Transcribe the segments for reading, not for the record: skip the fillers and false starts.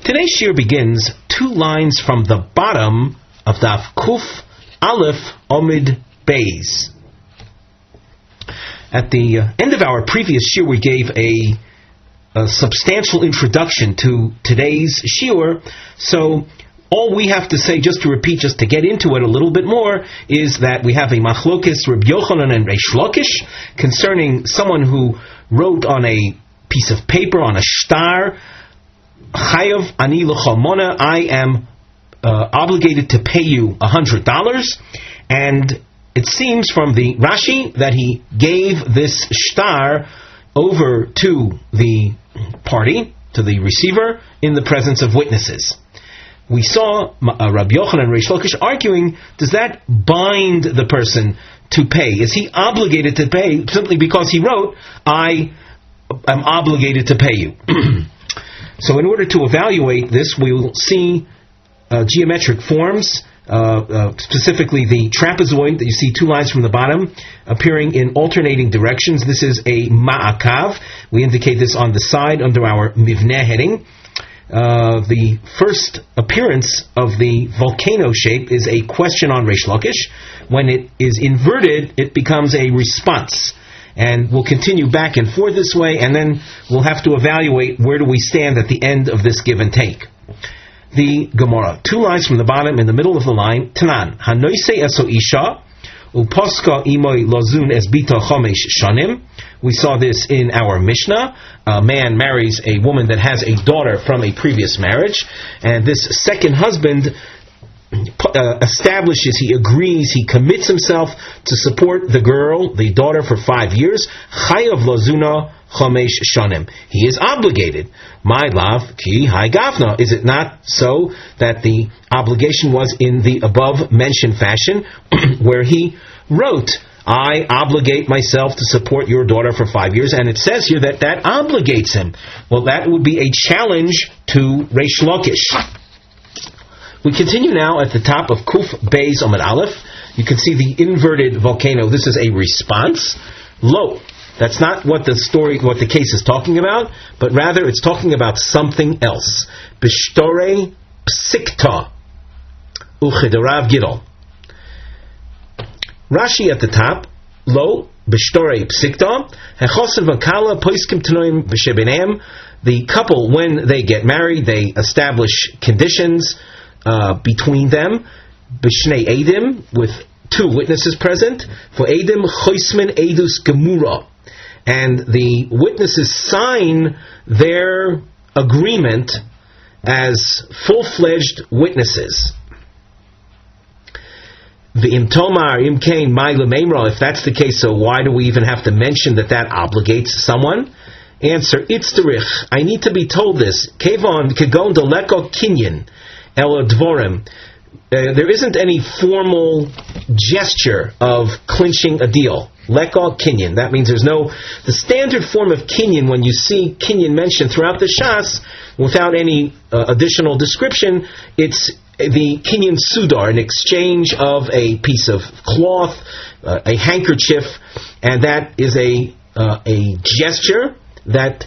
Today's shiur begins 2 lines from the bottom of Daf Kuf Aleph Omid Beis. At the end of our previous shiur, we gave a substantial introduction to today's shiur, so all we have to say, just to repeat, just to get into it a little bit more, is that we have a machlokes Reb Yochanan and Reish Lakish concerning someone who wrote on a piece of paper, on a shtar, Chayav ani l'chol mona, I am obligated to pay you $100, and it seems from the Rashi that he gave this shtar over to the party, to the receiver, in the presence of witnesses. We saw Rabbi Yochanan and Reish Lakish arguing, does that bind the person to pay? Is he obligated to pay simply because he wrote, I am obligated to pay you? So in order to evaluate this, we will see geometric forms, specifically the trapezoid that you see 2 lines from the bottom appearing in alternating directions. This is a ma'akav. We indicate this on the side under our mivneh heading. The first appearance of the volcano shape is a question on Reish Lakish. When it is inverted, it becomes a response. And we'll continue back and forth this way, and then we'll have to evaluate where do we stand at the end of this give and take. The Gemara, 2 lines from the bottom, in the middle of the line, Tanan, Hanoise eso isha, uposka imoy lozun es bita chomesh shanim. We saw this in our Mishnah. A man marries a woman that has a daughter from a previous marriage, and this second husband establishes, he agrees, he commits himself to support the girl, the daughter, for 5 years. Chayav lozuna chomesh shanim. He is obligated. My love, ki hai gafna. Is it not so that the obligation was in the above mentioned fashion, where he wrote, I obligate myself to support your daughter for 5 years, and it says here that that obligates him. Well, that would be a challenge to Reish Lakish. We continue now at the top of Kuf Beis Amud Aleph. You can see the inverted volcano. This is a response. Lo. That's not what the case is talking about, but rather it's talking about something else. Bishtore psikta uchedarav gidol. Rashi at the top. Lo. Bishtore psikta. Hechosav makala poiskim tenoim b'shebeneim. The couple, when they get married, they establish conditions between them, b'shnei edim, with 2 witnesses present. For edim choismin edus gemura, and the witnesses sign their agreement as full-fledged witnesses. V'im tomar im kain mai lemeimra. If that's the case, so why do we even have to mention that obligates someone? Answer: Itzterich. I need to be told this. Kevon kegon deleko kinyan. There isn't any formal gesture of clinching a deal. Leka kinyan. That means there's the standard form of kinyan, when you see kinyan mentioned throughout the Shas, without any additional description, it's the kinyan sudar, an exchange of a piece of cloth, a handkerchief, and that is a gesture that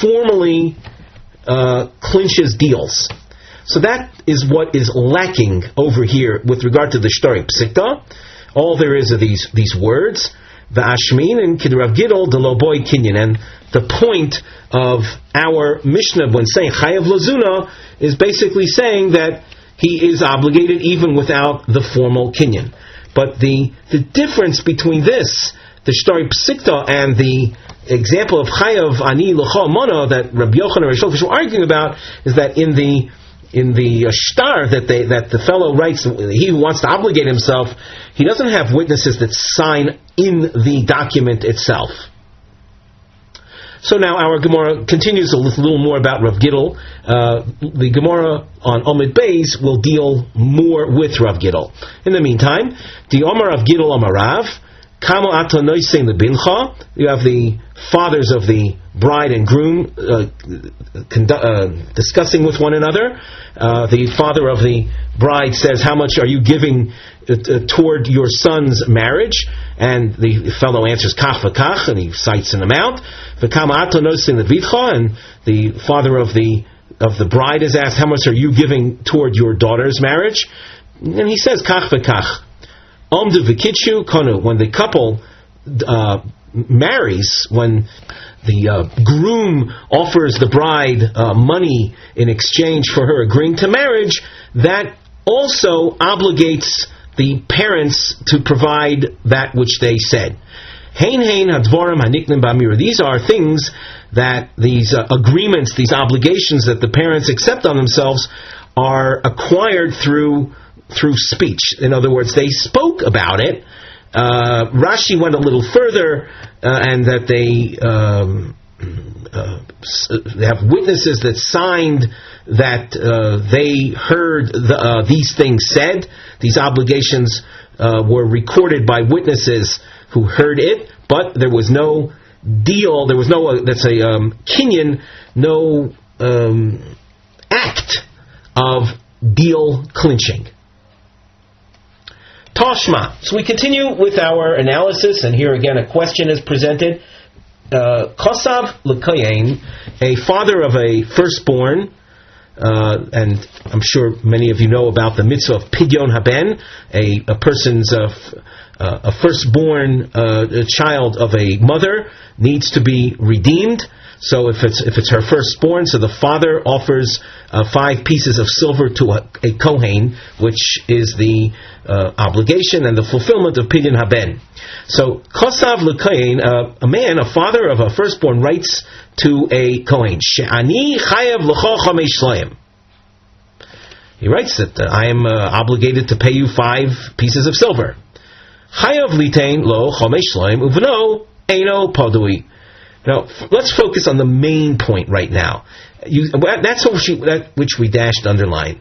formally clinches deals. So that is what is lacking over here with regard to the Shtari Psikta. All there is are these words, V'ashmin and Kidrav Gidol Deloboy Kinyan. And the point of our Mishnah when saying Chayav Lozuna is basically saying that he is obligated even without the formal Kinyan. But the difference between this, the Shtari Psikta, and the example of Chayav Ani L'chol Mona that Rabbi Yochanan and Reish Lakish were arguing about, is that in the shtar that the fellow writes, he who wants to obligate himself, he doesn't have witnesses that sign in the document itself. So now our Gemara continues a little more about Rav Gidol. The Gemara on Omid Beis will deal more with Rav Gidol. In the meantime, the Omar of Gidol Amarav, Kamo ato noising the bincha. You have the fathers of the bride and groom discussing with one another. The father of the bride says, how much are you giving toward your son's marriage? And the fellow answers, kach and he cites an amount. V'kama ato noising the vitcha, and the father of the of the bride is asked, how much are you giving toward your daughter's marriage? And he says, kach v'kach. Omdu v'kitshu konu. When the couple marries, when the groom offers the bride money in exchange for her agreeing to marriage, that also obligates the parents to provide that which they said. Hein hein hadvorim haniknim b'amira. These are things that these agreements, these obligations that the parents accept on themselves are acquired through speech. In other words, they spoke about it. Rashi went a little further, and that they have witnesses that signed that they heard these things said. These obligations were recorded by witnesses who heard it, but there was no deal, there was no, let's say, kinyan, no act of deal clinching. Tashma. So we continue with our analysis, and here again a question is presented. Kosav l'kohen, a father of a firstborn, and I'm sure many of you know about the mitzvah of pidyon haben, a person's a firstborn child of a mother needs to be redeemed. So if it's her firstborn, so the father offers 5 pieces of silver to a kohen, which is the obligation and the fulfillment of pidyon haben. So kosav l'kohen, a man, a father of a firstborn, writes to a kohen, she'ani chayav l'cho chamesh shlayim. He writes that I am obligated to pay you 5 pieces of silver. Chayav litain lo chamesh shlayim uvno eino padui. Now, let's focus on the main point right now. That's which we dashed underline.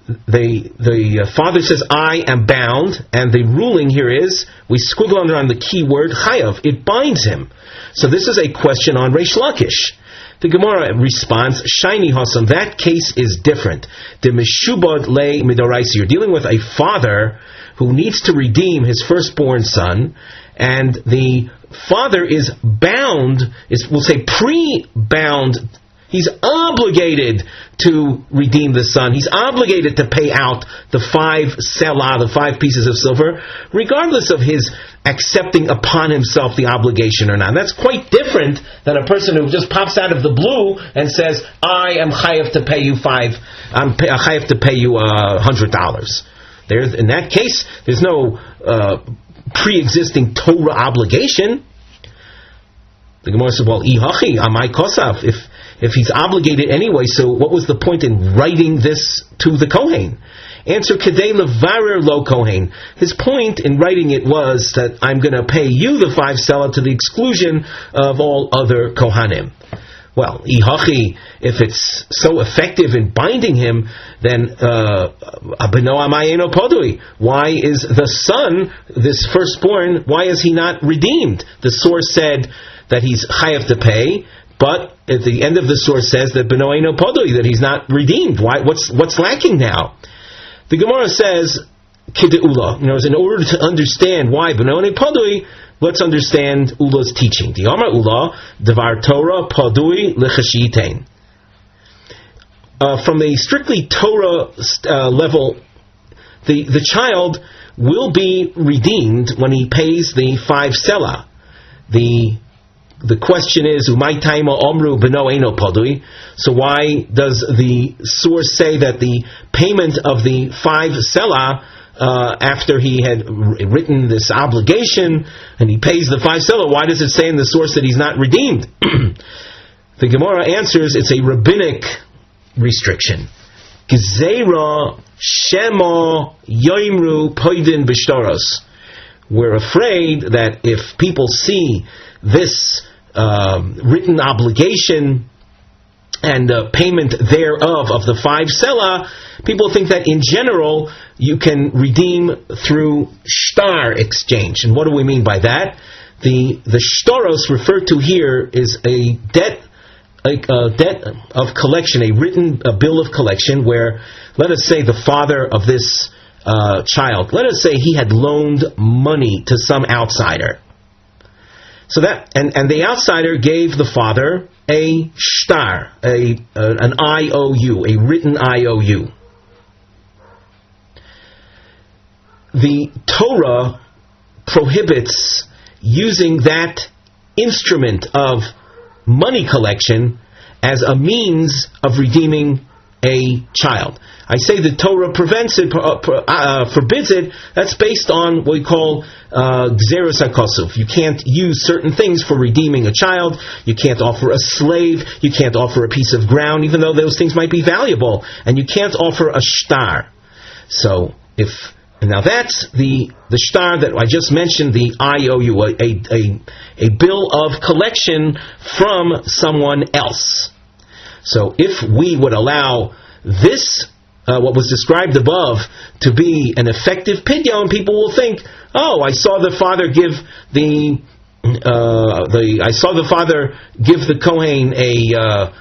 The father says, I am bound, and the ruling here is, we squiggle under on the key word, chayav. It binds him. So this is a question on Reish Lakish. The Gemara responds, Shiny Hasam, that case is different. The Meshubad le midoraisa. You're dealing with a father who needs to redeem his firstborn son, and the father is bound, we'll say pre-bound, he's obligated to redeem the son. He's obligated to pay out the 5 selah, the 5 pieces of silver, regardless of his accepting upon himself the obligation or not. And that's quite different than a person who just pops out of the blue and says, I am chayav to pay you $100. In that case, there's no pre-existing Torah obligation. The Gemara says, well, ihachi, amai kosav, if he's obligated anyway, so what was the point in writing this to the Kohen? Answer, kedei levarer lo Kohen. His point in writing it was that I'm going to pay you the 5 selah to the exclusion of all other Kohanim. Well, ihachi, if it's so effective in binding him, then abeno amayeno podui. Why is the son, this firstborn, why is he not redeemed? The source said that he's chayav to pay, but at the end of the source says that beno eino podui, that he's not redeemed. Why? What's lacking now? The Gemara says kideula. In order to understand why beno eino podui, let's understand Ula's teaching. The Amar Ula, Devar Torah Padui Lechashitein. From a strictly Torah level, the child will be redeemed when he pays the 5 selah. The question is, Umay Taima Omru Beno Eino Padui. So why does the source say that the payment of the 5 selah, after he had written this obligation and he pays the 5 selah, why does it say in the source that he's not redeemed? The Gemara answers it's a rabbinic restriction. Gezeira Shema Yoimru Poidin Bishtaros. We're afraid that if people see this written obligation and payment thereof of the 5 selah, people think that in general you can redeem through shtar exchange. And what do we mean by that? The shtaros referred to here is a debt of collection, a bill of collection, where, let us say, the father of this child, let us say he had loaned money to some outsider. So that and the outsider gave the father a shtar, an IOU, a written IOU. The Torah prohibits using that instrument of money collection as a means of redeeming a child. I say the Torah prevents it, forbids it. That's based on what we call gzeros hakosuf. You can't use certain things for redeeming a child. You can't offer a slave. You can't offer a piece of ground, even though those things might be valuable. And you can't offer a shtar. So now that's the shtar that I just mentioned, the IOU, a bill of collection from someone else. So if we would allow this, what was described above, to be an effective pidyon, people will think, oh, I saw the father give the Kohen a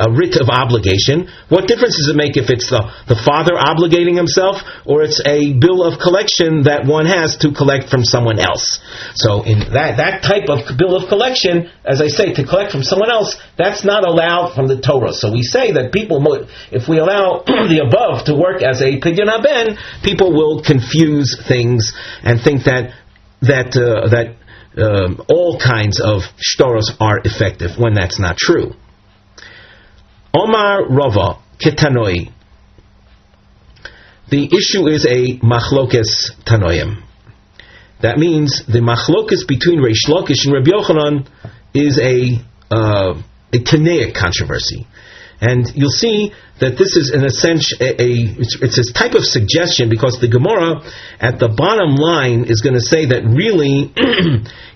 writ of obligation. What difference does it make if it's the father obligating himself, or it's a bill of collection that one has to collect from someone else? So in that type of bill of collection, as I say, to collect from someone else, that's not allowed from the Torah. So we say that people, if we allow the above to work as a pidyon haben, people will confuse things and think that all kinds of shtaros are effective, when that's not true. Omar Rava Ketanoi. The issue is a machlokes tanoim. That means the machlokes between Reish Lakish and Rabbi Yochanan is a tanaic controversy. And you'll see that this is in a sense it's a type of suggestion, because the Gemara at the bottom line is going to say that really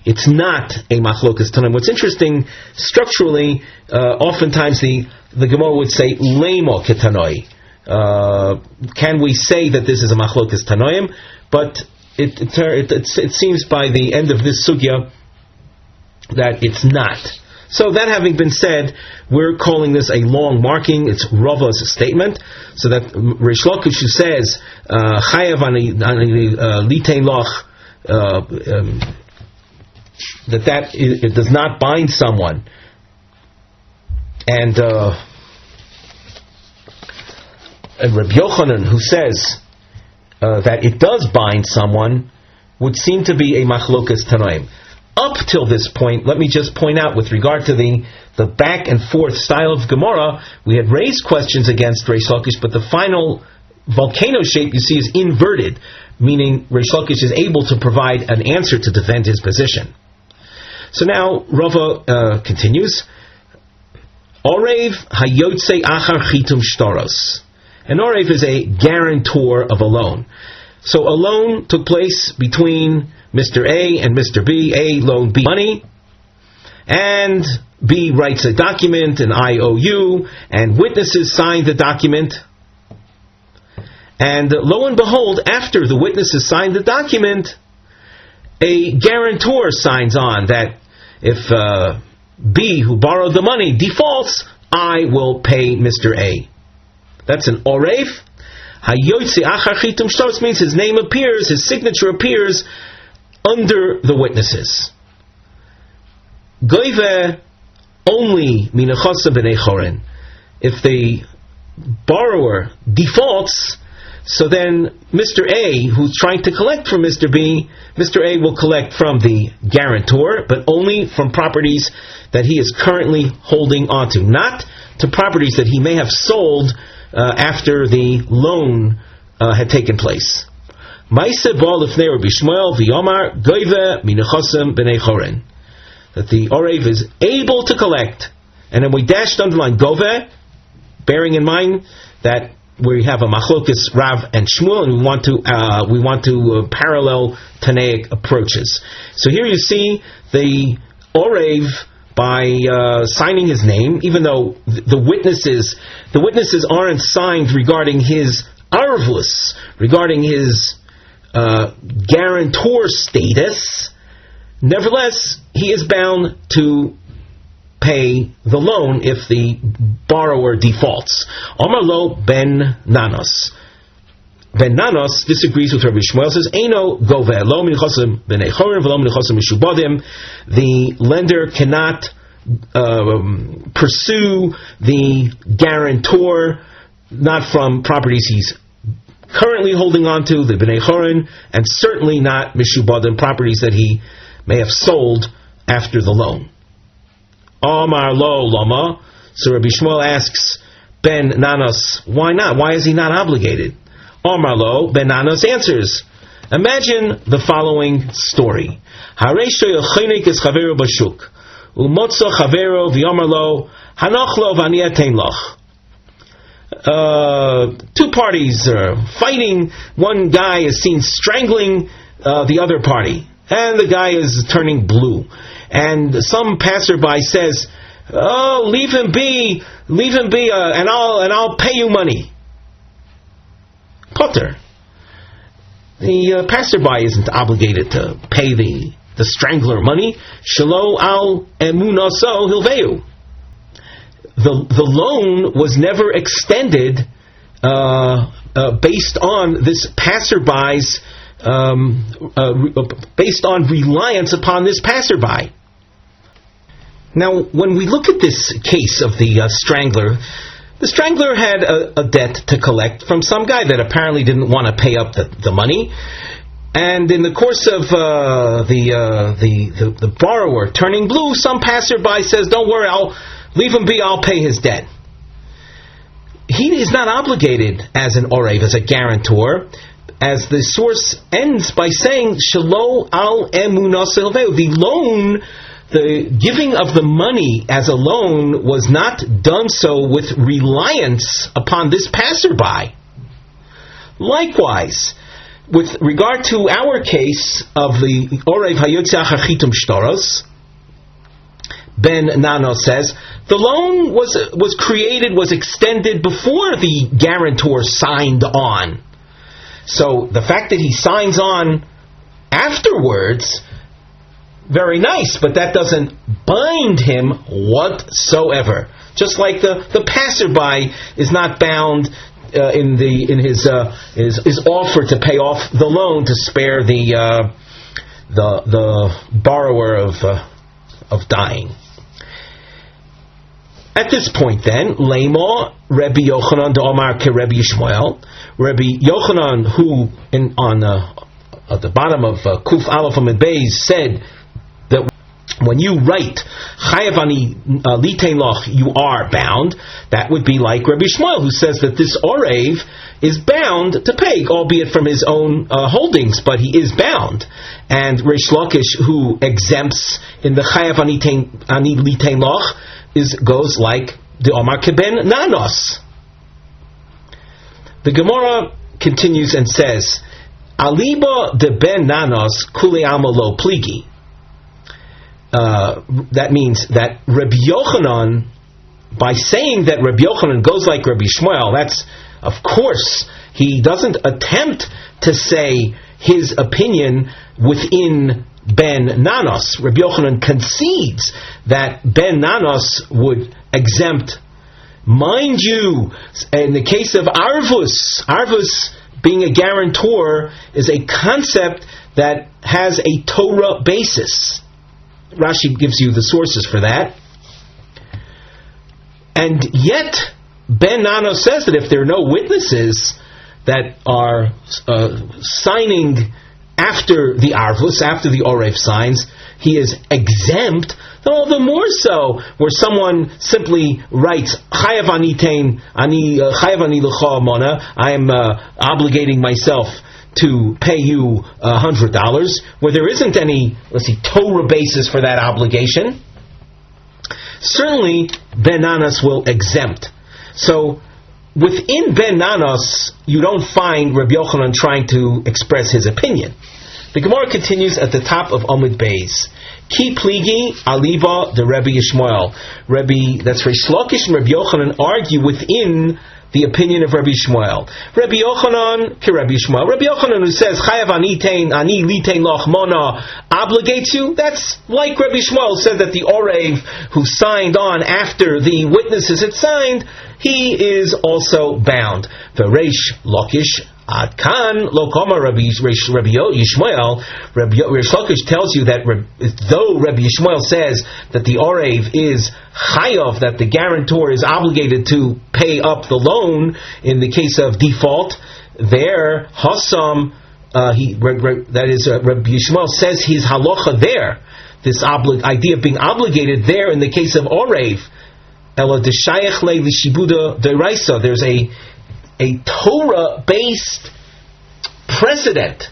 it's not a machlokas tanoim. What's interesting structurally, oftentimes the Gemara would say lemo ketanoi. Can we say that this is a machlokas tanoim? But it seems by the end of this sugya that it's not. So that having been said, we're calling this a long marking. It's Rava's statement. So that Reish Lakish says, Chayav ani litein loch, that it does not bind someone. And Rabbi Yochanan, who says that it does bind someone, would seem to be a machlokas tanoim. Up till this point, let me just point out, with regard to the back and forth style of Gemara, we had raised questions against Reish Lakish, but the final volcano shape, you see, is inverted, meaning Reish Lakish is able to provide an answer to defend his position. So now Rava continues, Orev hayotze achar chitum shtaros. An Orev is a guarantor of a loan. So a loan took place between Mr. A and Mr. B. A loaned B money, and B writes a document, an IOU, and witnesses sign the document. And lo and behold, after the witnesses sign the document, a guarantor signs on that if B, who borrowed the money, defaults, I will pay Mr. A. That's an Orev. Hayotzi achar chitum shtaros means his name appears, his signature appears under the witnesses. Goive only minachasa b'nei chorin. If the borrower defaults, so then Mr. A, who's trying to collect from Mr. B, Mr. A will collect from the guarantor, but only from properties that he is currently holding onto, not to properties that he may have sold after the loan had taken place. That the Orev is able to collect, and then we dashed underline Gove, bearing in mind that we have a machlokas Rav and Shmuel, and we want to parallel Tanaic approaches. So here you see the Orev, by signing his name, even though the witnesses aren't signed regarding his arvus, regarding his guarantor status, nevertheless, he is bound to pay the loan if the borrower defaults. Omar lo ben nanos. Ben Nanos disagrees with Rabbi Shmuel, says, Eino goveh, lo minichosim b'nei chorim, v'lo minichosim mishubadim. The lender cannot pursue the guarantor, not from properties he's currently holding on to, the b'nei chorim, and certainly not mishubadim, properties that he may have sold after the loan. Amar lo lama. So Rabbi Shmuel asks Ben Nanos, why not? Why is he not obligated? Amar lo. Ben Nanos answers, imagine the following story. Haresho yochinik es chavero bashuk, umotzo chavero v'yamar lo, hanoch lo v'ani atein loch. Two parties are fighting. One guy is seen strangling the other party, and the guy is turning blue. And some passerby says, "Oh, leave him be, and I'll pay you money." Potter. The passerby isn't obligated to pay the strangler money. Shelo al emunaso hilveu. The loan was never extended based on this passerby's based on reliance upon this passerby. Now, when we look at this case of the strangler had a debt to collect from some guy that apparently didn't want to pay up the money, and in the course of the borrower turning blue, some passerby says, "Don't worry, I'll leave him be. I'll pay his debt." He is not obligated as an orev, as a guarantor, as the source ends by saying, "Shelo al emunas hilveu." The loan, the giving of the money as a loan, was not done so with reliance upon this passerby. Likewise, with regard to our case of the orev hayotzach hachitum shtoros, Ben Nano says the loan was created, was extended before the guarantor signed on. So the fact that he signs on afterwards, very nice, but that doesn't bind him whatsoever. Just like the passerby is not bound in his offer to pay off the loan to spare the borrower of dying. At this point, then, Lema Rabbi Yochanan de Omar ke Rabbi Yishmael. Rabbi Yochanan, who at the bottom of Kuf Aleph Amid Beis said that when you write Chayav ani litein loch, you are bound. That would be like Rabbi Shmuel, who says that this orev is bound to pay, albeit from his own holdings, but he is bound. And Reish Lakish, who exempts in the Chayav ani litein loch, goes like the Omar Keben Nanos. The Gemara continues and says, Aliba de ben Nanos kule alma lo pligi. That means that Rabbi Yochanan, by saying that Rabbi Yochanan goes like Rabbi Shmuel, that's, of course, he doesn't attempt to say his opinion within Ben Nanos. Rabbi Yochanan concedes that Ben Nanos would exempt. Mind you, in the case of Arvus being a guarantor is a concept that has a Torah basis. Rashi gives you the sources for that. And yet, Ben Nanos says that if there are no witnesses that are signing after the Arvus, after the Orev signs, he is exempt, then all the more so, where someone simply writes, Chayav ani l'cha mona, I am obligating myself to pay you $100, where there isn't any, Torah basis for that obligation. Certainly, Ben Nanos will exempt. So, within Ben Nanos, you don't find Rabbi Yochanan trying to express his opinion. The Gemara continues at the top of Amud Beis. Ki pligi aliva de Rabbi Yishmael. That's Reish Lakish and Rabbi Yochanan argue within the opinion of Rabbi Shmuel. Rabbi Yochanan ki Rabbi Shmuel. Rabbi Yochanan, who says Chayav ani litein loch mona, obligates you, that's like Rabbi Shmuel, who said that the Orev who signed on after the witnesses had signed, he is also bound. The Reish Lakish Ad kan lo kama Rabbi Yishmael. Rabbi Lakish tells you that though Rabbi Yishmael says that the Orev is chayav, that the guarantor is obligated to pay up the loan in the case of default, there Hassam, that is Rabbi Yishmael says his halacha there, this idea of being obligated there in the case of Orev. There's a Torah-based precedent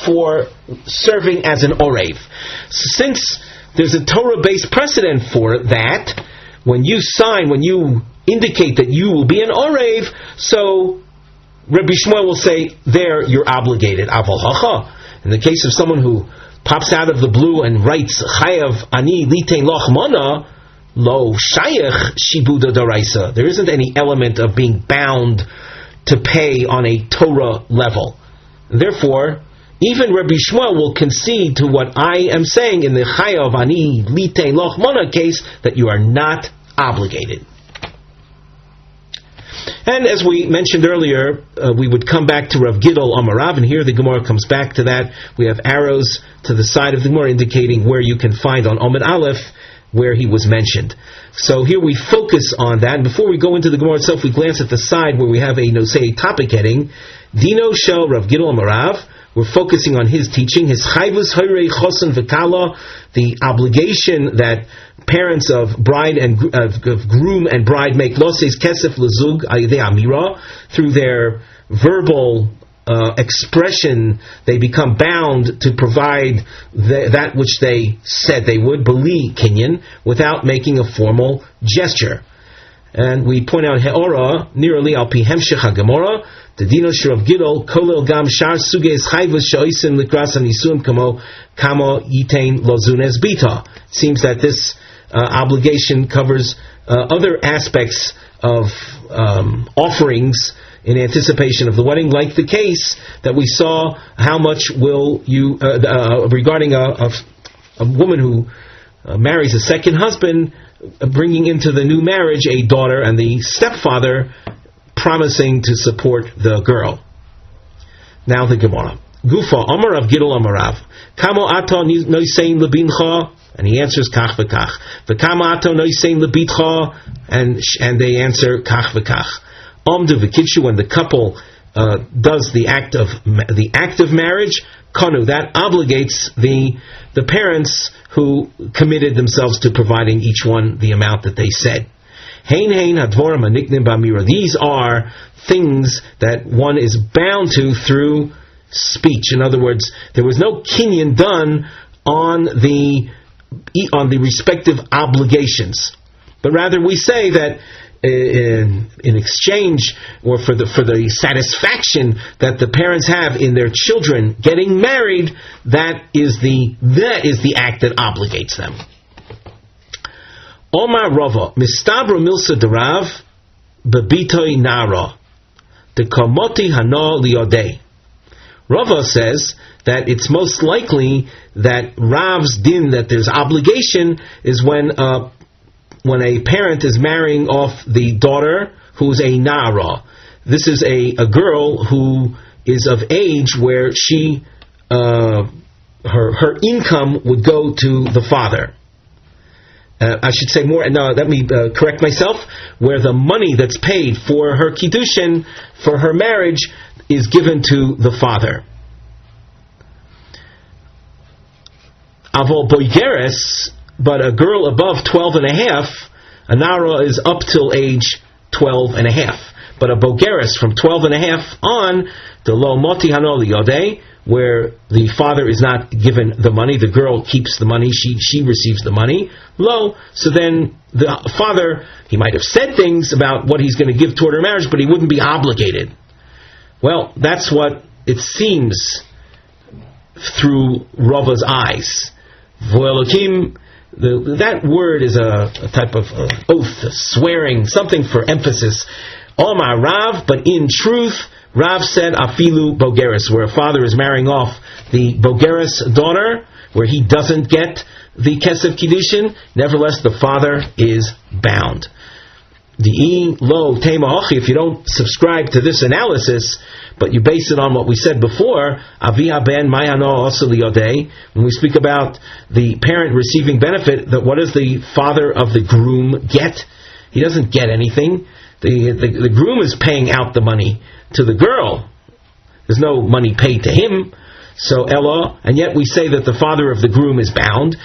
for serving as an Orev. Since there's a Torah-based precedent for that, when you indicate that you will be an Orev, so Rabbi Shmuel will say, there you're obligated. Aval hacha. In the case of someone who pops out of the blue and writes, Chayav ani litein loch mana, lo shayach shibuda daraisa. There isn't any element of being bound to pay on a Torah level. Therefore, even Rabbi Shmuel will concede to what I am saying in the chayav ani litein loch mana case, that you are not obligated. And as we mentioned earlier, we would come back to Rav Gidol Amarav, and here the Gemara comes back to that. We have arrows to the side of the Gemara indicating where you can find on Amud Aleph where he was mentioned. So here we focus on that. And before we go into the Gemara itself, we glance at the side where we have a topic heading, Dino Shel Rav Gidol Amarav. We're focusing on his teaching, his chayvus hayrei chosen v'kala, the obligation that parents of bride and of groom and bride make loses kesef lezug ayidei amira, through their verbal expression, they become bound to provide that which they said they would, beli kinyan, without making a formal gesture. And we point out he'ora nearly al pi hemshech haGemara, the dino shrav gidol kolel gam shar suges chayvus shoisim likras anisuim kamo yitain lozunes bita. It seems that this obligation covers other aspects of offerings in anticipation of the wedding, like the case that we saw, how much will you, regarding a woman who marries a second husband, bringing into the new marriage a daughter, and the stepfather promising to support the girl. Now the Gemara. Gufa, Amar Rav Gidol Amarav. Kamo ato noisein lebincha, and he answers kach v'kach. V'kamo ato noisein lebitcha, and they answer kach v'kach. Omdu v'kitshu, when the couple does the act of marriage, kanu, that obligates the parents who committed themselves to providing each one the amount that they said. Hein hein hadvorim haniknim b'amira. These are things that one is bound to through speech. In other words, there was no kinyan done on the respective obligations, but rather we say that in exchange, or for the satisfaction that the parents have in their children getting married, that is the act that obligates them. Omar Rava mistabro milsa derav bebitoi nara de kamoti hana liodei. Rava says that it's most likely that Rav's din, that there's obligation, is when a parent is marrying off the daughter who's a nara. This is a girl who is of age where she her income would go to the father. I should say more. No, let me correct myself. Where the money that's paid for her kiddushin, for her marriage, is given to the father. Avol boigeres, but a girl above 12 and a half, a nara is up till age 12 and a half. But a bogeres from 12 and a half on, the lo moti hano liyodei, where the father is not given the money, the girl keeps the money, she receives the money, lo, so then the father, he might have said things about what he's going to give toward her marriage, but he wouldn't be obligated. Well, that's what it seems through Rava's eyes. V'elokim, that word is a type of oath, a swearing, something for emphasis. Omar Rav, but in truth, Rav said afilu bogeres, where a father is marrying off the bogeres daughter, where he doesn't get the kesef kiddushin, nevertheless the father is bound. if you don't subscribe to this analysis, but you base it on what we said before, when we speak about the parent receiving benefit, that what does the father of the groom get? He doesn't get anything. The groom is paying out the money to the girl. There's no money paid to him. So Ella, and yet we say that the father of the groom is bound.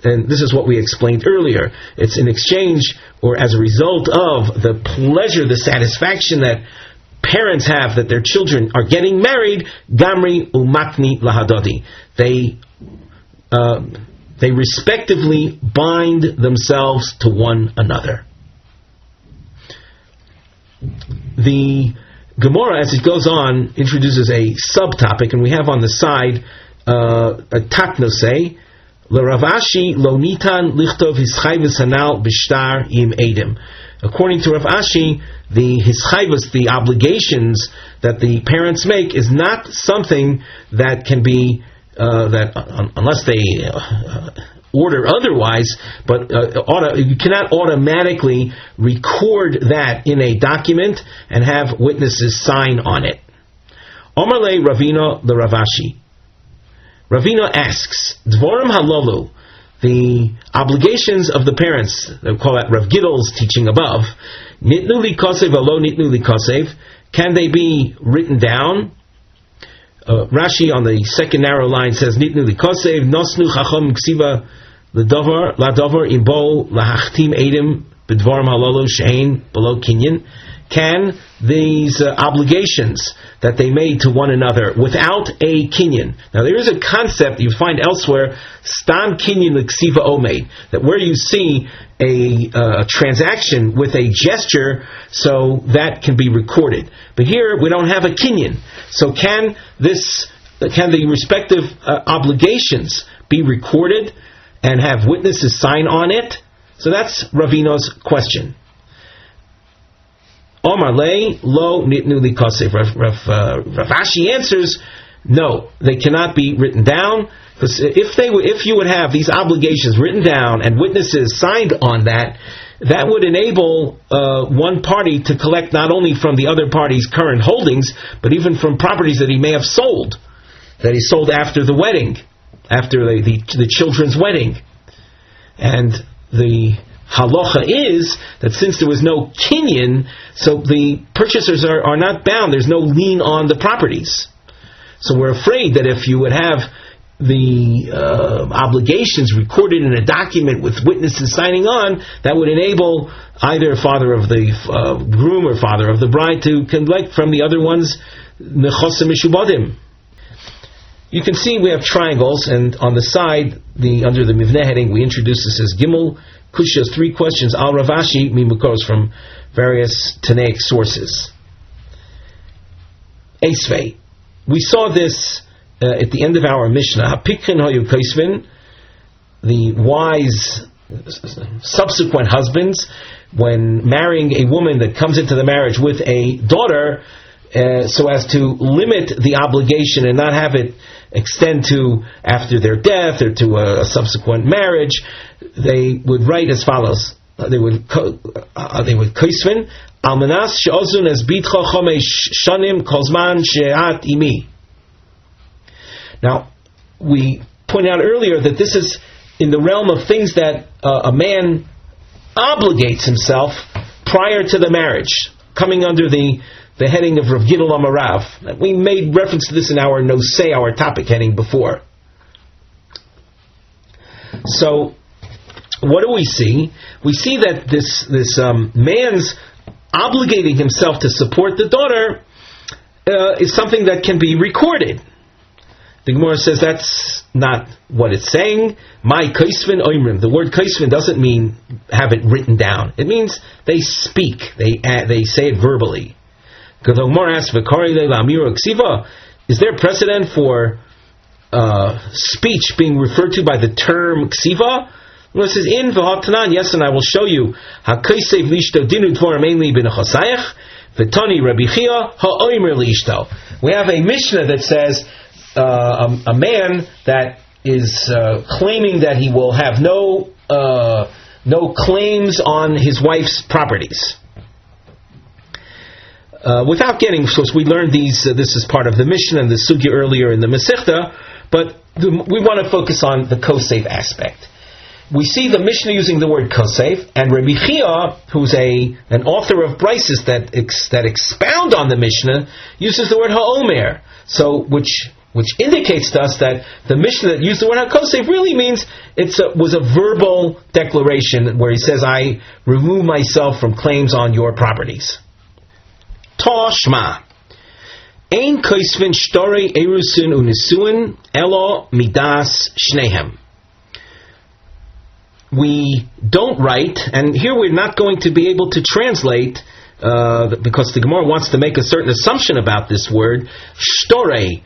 And this is what we explained earlier. It's in exchange or as a result of the pleasure, the satisfaction that parents have that their children are getting married. Gamri umatni lahadodi. They respectively bind themselves to one another. The Gemara, as it goes on, introduces a subtopic, and we have on the side a tatnosei. L'Rav Ashi lo nitan lichtov hischayvus hanal b'shtar im edim. According to Rav Ashi, the hischayvus, the obligations that the parents make, is not something that can be unless they order otherwise, but you cannot automatically record that in a document and have witnesses sign on it. Omarle Ravina the Rav Ashi. Ravina asks, Dvorim halolu, the obligations of the parents, they call that Rav Giddel's teaching above, nitnu li kosev alo nitnu li kosev, can they be written down? Rashi on the second narrow line says, nitnu li kosev, nosnu chachom ksiva ladovar imbo lahachtim edim b'dvorim halolu she'ein below kinyan. Can these obligations that they made to one another without a kinyan? Now there is a concept you find elsewhere, stam kinyan l'ksiva omeid, that where you see a transaction with a gesture, so that can be recorded. But here we don't have a kinyan. So can the respective obligations be recorded and have witnesses sign on it? So that's Ravino's question. Omar lei lo nitnu li kosev. Rav Ashi answers, no, they cannot be written down. Because if you would have these obligations written down and witnesses signed on that, that would enable one party to collect not only from the other party's current holdings, but even from properties that he may have sold, that he sold after the wedding, after the children's wedding. And the halacha is that since there was no kinyan, so the purchasers are not bound. There's no lien on the properties. So we're afraid that if you would have the obligations recorded in a document with witnesses signing on, that would enable either father of the groom or father of the bride to collect from the other ones nechosim mishubadim. You can see we have triangles, and on the side, under the Mivneh heading, we introduce this as Gimel Kushas, 3 questions, Al Rav Ashi, Mimukos, from various Tanaic sources. Esvei. We saw this at the end of our Mishnah. Hapikrin hoyu kaisvin, the wise subsequent husbands, when marrying a woman that comes into the marriage with a daughter, so as to limit the obligation and not have it extend to after their death or to a subsequent marriage, they would write as follows. They would kaisvin almanas she'ozun as bitcha chomesh shanim kozman she'at imi. Now, we pointed out earlier that this is in the realm of things that a man obligates himself prior to the marriage, coming under the heading of Rav Gidel Amarav. We made reference to this in our Nosei, our topic heading before. So, what do we see? We see that this man's obligating himself to support the daughter is something that can be recorded. The Gemara says that's not what it's saying. My kaisvin oimrim. The word kaisvin doesn't mean have it written down. It means they speak. They say it verbally. Because the Gemara asks, is there precedent for speech being referred to by the term ksiva? Well, it says in v'hatanan, yes, and I will show you. Hakaisev lishto dinu dvorim mainly b'nechosayach v'tani Rabbi Chia ha'oimer lishto. We have a Mishnah that says a man that is claiming that he will have no no claims on his wife's properties. Without getting, of course, we learned these. This is part of the Mishnah and the sugya earlier in the Masechta, but we want to focus on the kosef aspect. We see the Mishnah using the word kosef, and Rabbi Chia, who's an author of brises that expound on the Mishnah, uses the word ha'omer. So, which indicates to us that the Mishnah that used the word ha'kosef really means was a verbal declaration where he says, I remove myself from claims on your properties. Ta shma. Ein koisvin shtorei erusin unisuin elo midas shnehem. We don't write, and here we're not going to be able to translate, because the Gemara wants to make a certain assumption about this word, shtorei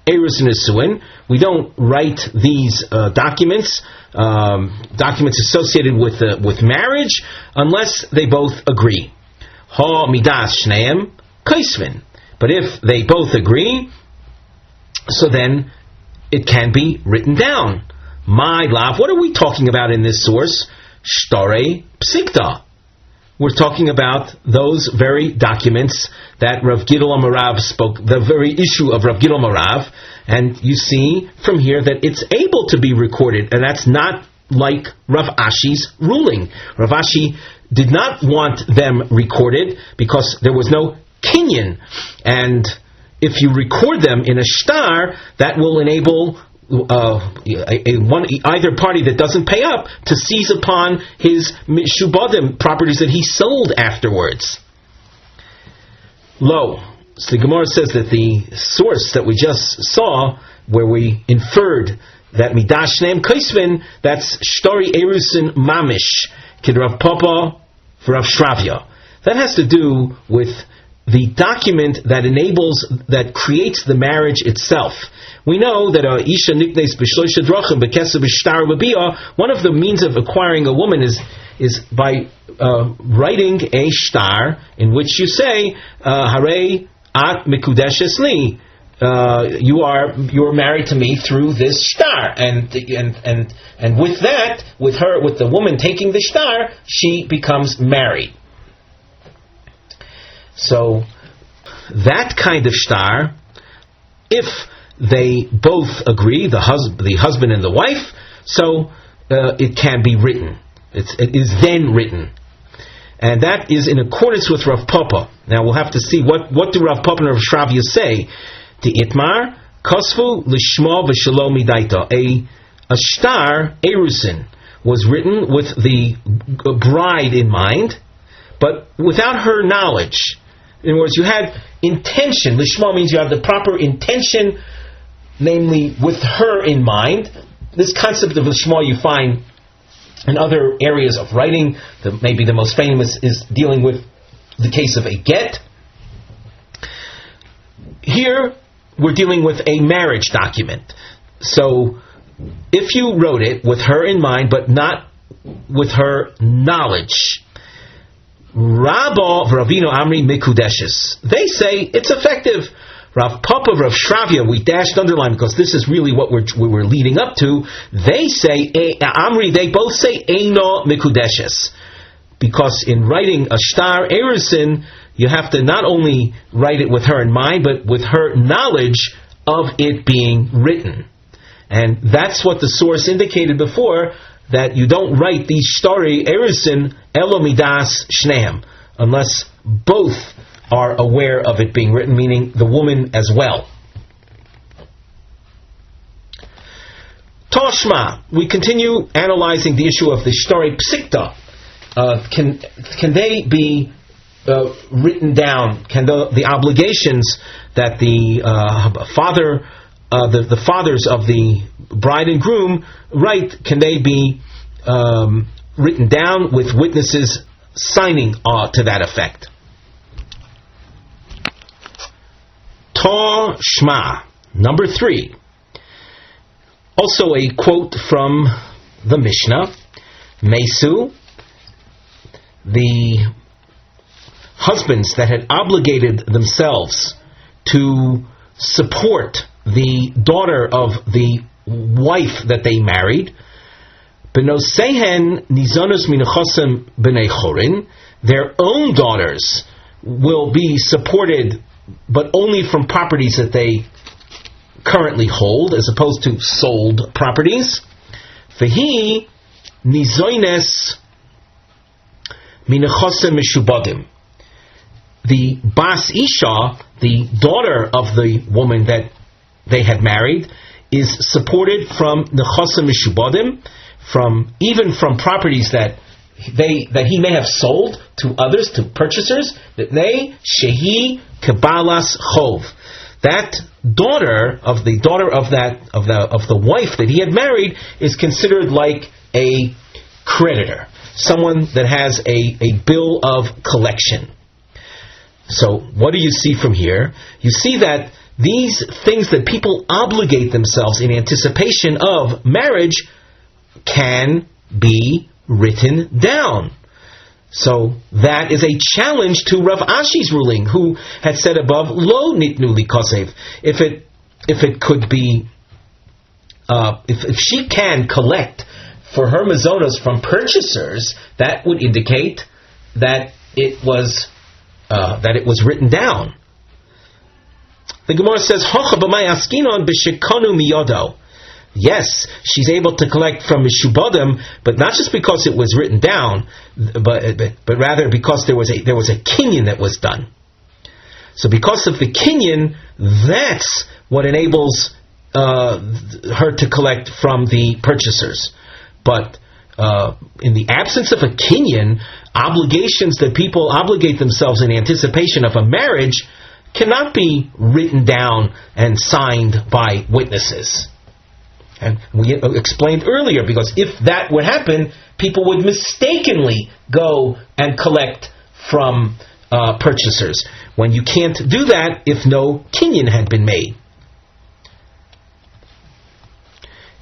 erusin unisuin. We don't write these documents associated with marriage, unless they both agree. Ha midas shnehem kaisvin. But if they both agree, so then it can be written down. My lav, what are we talking about in this source? Shtore psikta. We're talking about those very documents that Rav Gidol HaMarav spoke, the very issue of Rav Gidol HaMarav, and you see from here that it's able to be recorded, and that's not like Rav Ashi's ruling. Rav Ashi did not want them recorded because there was no kinyan, and if you record them in a shtar, that will enable either party that doesn't pay up to seize upon his mishubadim, properties that he sold afterwards. Lo. So the Gemara says that the source that we just saw, where we inferred that midash neim kaisvin, that's shtori erusin mamish, kid Rav Papa for Rav Shravya. That has to do with the document that creates the marriage itself. We know that Isha Niknes B'Shloisha Drachim B'Kesub B'Shtar B'Biyah, one of the means of acquiring a woman is by writing a shtar in which you say, Harei At Mikudeshes Li, you're married to me through this shtar, and with that, with the woman taking the shtar, she becomes married. So that kind of shtar, if they both agree, the husband and the wife, so it can be written. It is then written, and that is in accordance with Rav Papa. Now we'll have to see what do Rav Papa and Rav Shravya say. The itmar kosfu lishma v'shalom midaita. A shtar erusin was written with the bride in mind, but without her knowledge. In other words, you had intention. Lishma means you have the proper intention, namely with her in mind. This concept of lishma you find in other areas of writing. Maybe the most famous is dealing with the case of a get. Here, we're dealing with a marriage document. So, if you wrote it with her in mind, but not with her knowledge, Rabba V'Ravino Amri Mikudeshes, they say it's effective. Rav Papa, Rav Shravya, we dashed underline because this is really what we were leading up to. They say Amri. They both say Eino Mikudeshes, because in writing a shtar erusin, you have to not only write it with her in mind, but with her knowledge of it being written. And that's what the source indicated before, that you don't write these shtori erusin elo midas shnehem, unless both are aware of it being written, meaning the woman as well. Toshma, we continue analyzing the issue of the shtori psikta. Can they be written down? Can the obligations that the fathers of the bride and groom write, can they be written down with witnesses signing to that effect? Ta Shma, number 3. Also a quote from the Mishnah. Mesu, the husbands that had obligated themselves to support the daughter of the wife that they married, Benosehen nizonos minachosim b'nei chorin. Their own daughters will be supported, but only from properties that they currently hold, as opposed to sold properties. Vehi nizoines minachosim mishubadim. The Bas Isha, the daughter of the woman that they had married, is supported from nechosim mishubadim, even from properties that he may have sold to others, to purchasers. That they shehi kebalas chov. That daughter of the wife that he had married is considered like a creditor, someone that has a bill of collection. So what do you see from here? You see that these things that people obligate themselves in anticipation of marriage can be written down. So that is a challenge to Rav Ashi's ruling, who had said above, lo nitnu li kosev. If it could be, if she can collect for her mazonos from purchasers, that would indicate that it was written down. The Gemara says, Hocha b'may askinon b'shekonu miyodo. Yes, she's able to collect from Mishubadim, but not just because it was written down, but rather because there was a kinyan that was done. So because of the kinyan, that's what enables her to collect from the purchasers. But in the absence of a kinyan, obligations that people obligate themselves in anticipation of a marriage cannot be written down and signed by witnesses. And we explained earlier, because if that would happen, people would mistakenly go and collect from purchasers, when you can't do that if no kinyan had been made.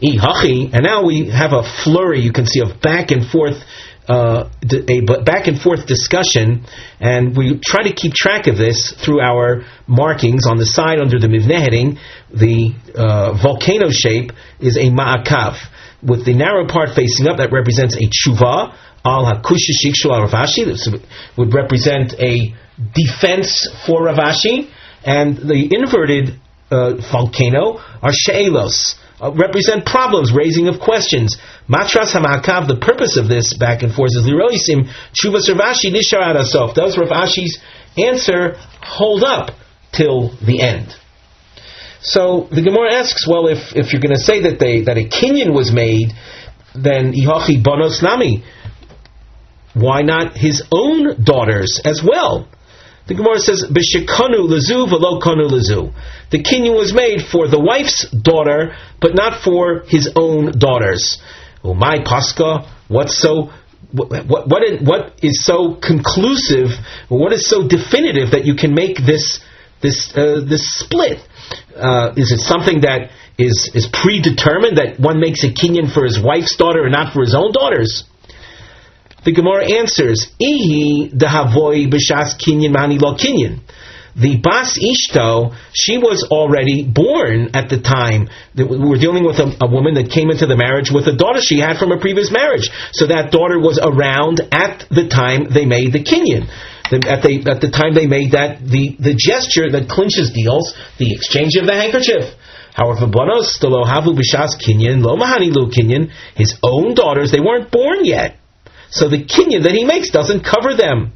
And now we have a flurry, you can see, of back and forth discussion, and we try to keep track of this through our markings on the side under the mivneh heading. The volcano shape is a ma'akav, with the narrow part facing up. That represents a tshuva al hakushishik shel Rav Ashi. This would represent a defense for Rav Ashi, and the inverted volcano are she'elos, represent problems, raising of questions. Matras HaMa'akav, the purpose of this back and forth is Liroisim, Chuvas Rav Ashi Nishar Ad Hasof. Does Rav Ashi's answer hold up till the end? So the Gemara asks, well, if you're going to say that a kinyan was made, then Ihachi Bonos Nami, why not his own daughters as well? The Gemara says, B'shekonu lezu v'lo konu lezu. The kinyan was made for the wife's daughter, but not for his own daughters. Oh, my pascha, what is so conclusive, what is so definitive that you can make this split? Is it something that is predetermined, that one makes a kinyan for his wife's daughter and not for his own daughters? The Gemara answers, Ihi dehavoy b'shas kinyan mani lo kinyan. The Bas Ishto, she was already born at the time. We're dealing with a woman that came into the marriage with a daughter she had from a previous marriage. So that daughter was around at the time they made the kinyan. At the time they made the gesture that clinches deals, the exchange of the handkerchief. However, bonos lo havu b'shas kinyan lo mahani lu kinyan. His own daughters, they weren't born yet. So the kinyan that he makes doesn't cover them.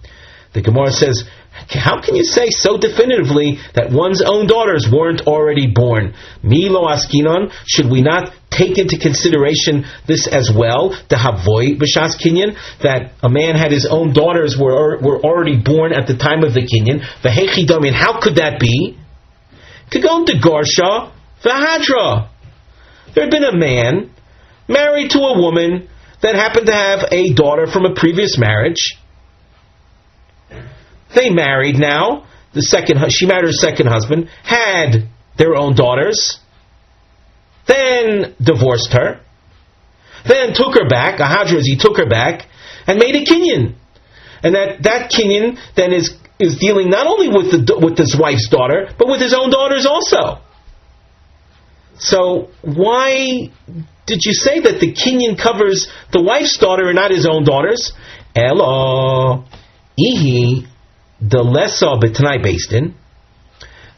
The Gemara says, how can you say so definitively that one's own daughters weren't already born? Mi lo askinon, should we not take into consideration this as well? The havoy b'shas kinyan, that a man had his own daughters were already born at the time of the kinyan. V'hechi domin, how could that be? Kagon de Garsha v'hadra. There had been a man married to a woman that happened to have a daughter from a previous marriage. They married now. She married her second husband, had their own daughters, then divorced her, then took her back, he took her back, and made a kinyan. And that kinyan then is dealing not only with his wife's daughter, but with his own daughters also. So why did you say that the kinyan covers the wife's daughter and not his own daughters? Elo ihi the lesa b'tanai beisdin.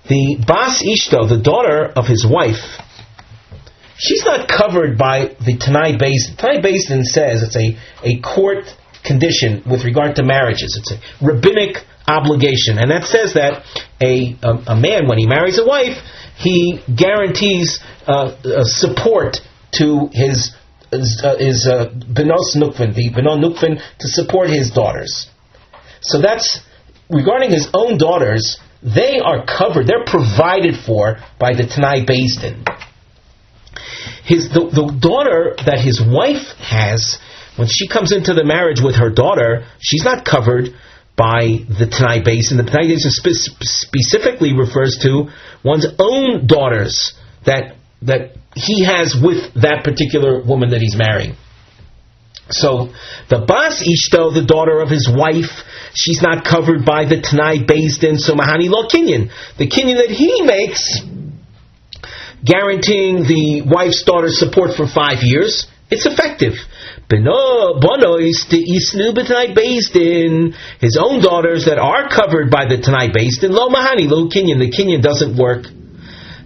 The bas ishto, the daughter of his wife, she's not covered by the Tanai Beis. Tanai Beisdin says it's a court condition with regard to marriages. It's a rabbinic obligation, and that says that a man, when he marries a wife, he guarantees support to his benos nukvin, the benon nukvin, to support his daughters. So that's regarding his own daughters. They are covered. They're provided for by the Tanai Beisdin. The daughter that his wife has, when she comes into the marriage with her daughter, she's not covered by the Tanai Beisdin. The Tanai Beisdin specifically refers to one's own daughters that he has with that particular woman that he's marrying. So the Bas Ishto, the daughter of his wife, she's not covered by the Tanai Beisdin. So Mahani Lo Kinyan, the Kinyan that he makes, guaranteeing the wife's daughter's support for 5 years, it's effective. Bonois to Isnu b'Tanai Beisdin, his own daughters that are covered by the Tanai Beisdin, Lo Mahani Lo Kinyan, the Kinyan doesn't work.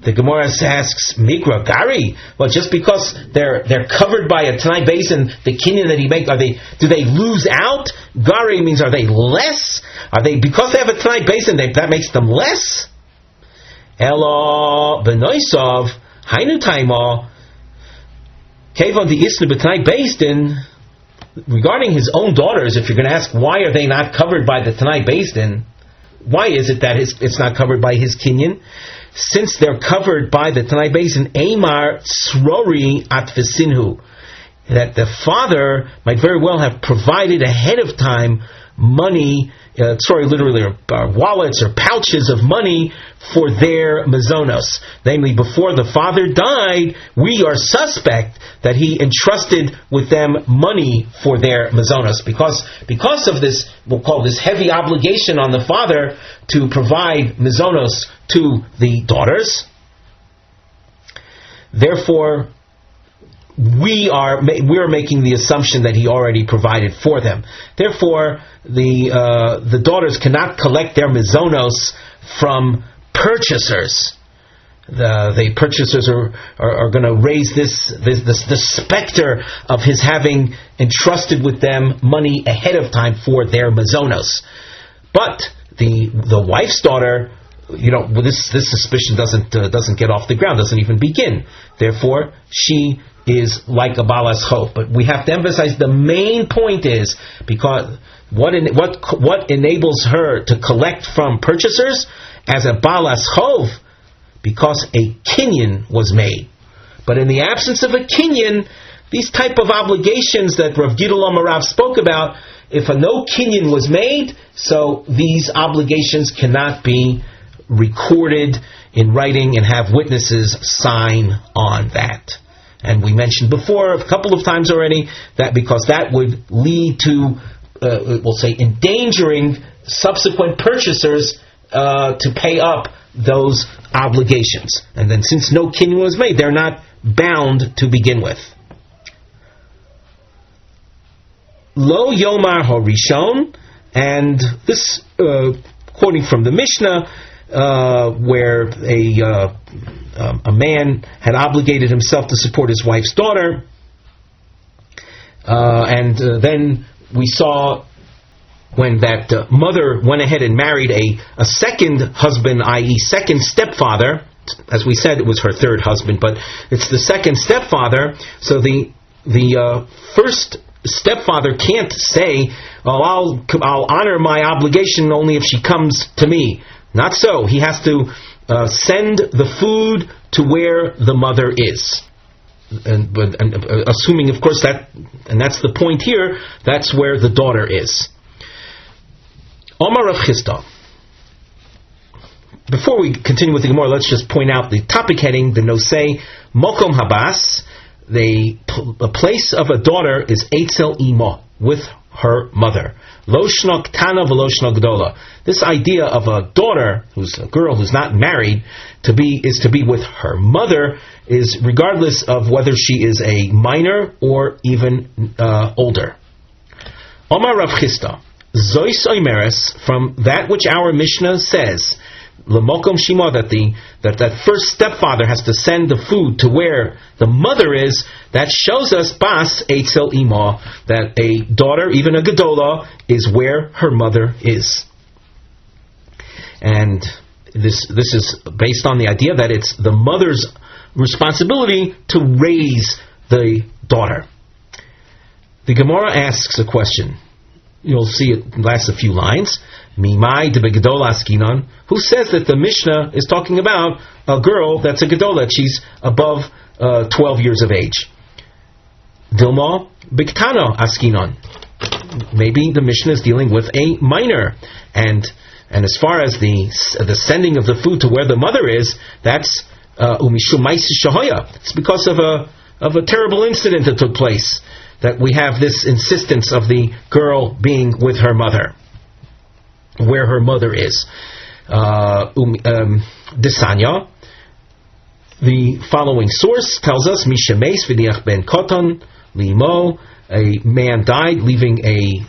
The Gemara asks, Mikra Gari, well, just because they're covered by a Tanai Beisdin, the Kinyan that he makes, do they lose out? Gari means, are they less? Are they, because they have a Tanai Beisdin, that makes them less? Elo benoisov hainu taima kevon the isnu b'tanai Beisdin. Regarding his own daughters, if you're going to ask why are they not covered by the Tanai Beisdin, why is it that it's not covered by his kinyan? Since they're covered by the Tanai Beisdin, Eimar Srori Atvesinhu, that the father might very well have provided ahead of time money, literally wallets or pouches of money for their mazonos. Namely, before the father died, we are suspect that he entrusted with them money for their mazonos. Because of this, we'll call this heavy obligation on the father to provide mazonos to the daughters. Therefore, we're making the assumption that he already provided for them. Therefore, the daughters cannot collect their mazonos from purchasers. The purchasers are going to raise the specter of his having entrusted with them money ahead of time for their mazonos. But the wife's daughter, this suspicion doesn't get off the ground, doesn't even begin. Therefore, she is like a balas chov. But we have to emphasize the main point is because what enables her to collect from purchasers as a balas chov, because a kinyan was made. But in the absence of a kinyan, these type of obligations that Rav Gidol Amarav spoke about, if a no kinyan was made, so these obligations cannot be recorded in writing and have witnesses sign on that. And we mentioned before a couple of times already that because that would lead to, we'll say, endangering subsequent purchasers to pay up those obligations. And then since no kinyan was made, they're not bound to begin with. Lo Yomar Horishon, and this, quoting from the Mishnah, where a man had obligated himself to support his wife's daughter, and then we saw when that mother went ahead and married a second husband, i.e. second stepfather. As we said, it was her third husband, but it's the second stepfather. So the first stepfather can't say, "Oh, I'll honor my obligation only if she comes to me." Not so. He has to send the food to where the mother is. And assuming, of course, and that's the point here, that's where the daughter is. Omar Rav Chisda. Before we continue with the Gemara, let's just point out the topic heading, the Nosei Mokom Habas. The place of a daughter is Eitzel Imo, with her mother. Lo shna ktana v'lo shna gdola. This idea of a daughter, who's a girl who's not married, to be with her mother, is regardless of whether she is a minor or even older. Omar Rav Chisda, Zois Oimeres, from that which our Mishnah says, L'mokom shima, that first stepfather has to send the food to where the mother is, that shows us bas eitzel ima, that a daughter, even a gedola, is where her mother is. And this is based on the idea that it's the mother's responsibility to raise the daughter. The Gemara asks a question. You'll see it lasts a few lines. Mimai de begedola askinon. Who says that the Mishnah is talking about a girl that's a gedola? She's above 12 years of age. Dilma biktano askinon. Maybe the Mishnah is dealing with a minor, and as far as the sending of the food to where the mother is, that's umishum ma'is shahoya. It's because of a terrible incident that took place that we have this insistence of the girl being with her mother, where her mother is. Desanya, the following source tells us, Mishemes v'niach ben koton limo, a man died leaving a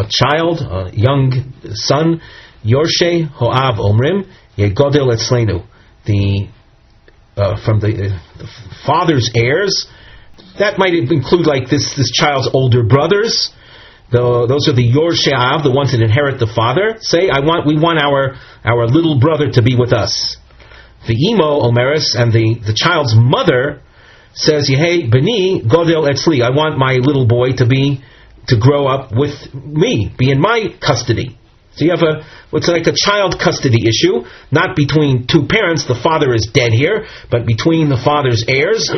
child, a young son, Yorshe ho'av omrim, yegodel etzlenu, from the father's heirs. That might include like this child's older brothers. Those are the Yorshe'av, the ones that inherit the father. Say, we want our little brother to be with us. The imo omeres, and the child's mother says, Yehei beni godel etzli. I want my little boy to grow up with me, be in my custody. So you have what's like a child custody issue, not between two parents. The father is dead here, but between the father's heirs,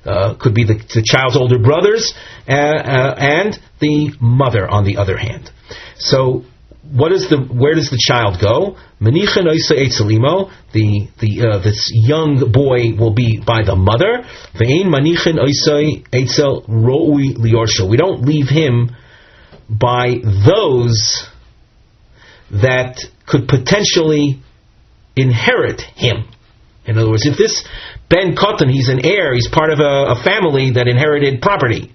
could be the child's older brothers, and the mother on the other hand. So where does the child go? Menichin oisa eitzelimo, this young boy will be by the mother. Ve'ein manichin oisa eitzel ro'ui liyorsho. We don't leave him by those that could potentially inherit him. In other words, if this Ben Kotan, he's an heir, he's part of a family that inherited property.